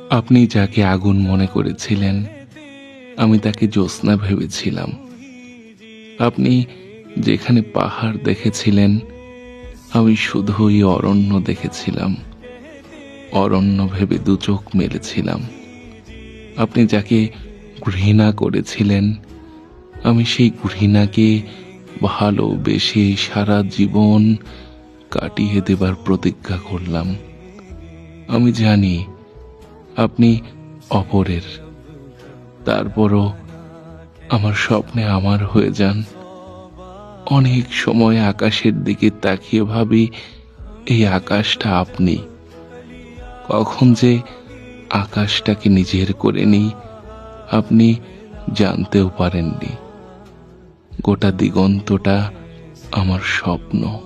আপনি যাকে আগুন মনে করেছিলেন, আমি তাকে জ্যোৎস্না ভেবেছিলাম। আপনি যেখানে পাহাড় দেখেছিলেন, আমি শুধুই অরণ্য দেখেছিলাম। অরণ্য ভেবে দু চোখ মেলেছিলাম। আপনি যাকে ঘৃণা করেছিলেন, আমি সেই ঘৃণাকে ভালোবেসে সারা জীবন কাটিয়ে দেবার প্রতিজ্ঞা করলাম। আমি জানি আপনি অপরের, তারপরও আমার স্বপ্নে আমার হয়ে যান। অনেক সময় আকাশের দিকে তাকিয়ে ভাবি, এই আকাশটা আপনি। কখন যে আকাশটাকে নিজের করে নিই, আপনি জানতেও পারেননি। গোটা দিগন্তটা আমার স্বপ্ন।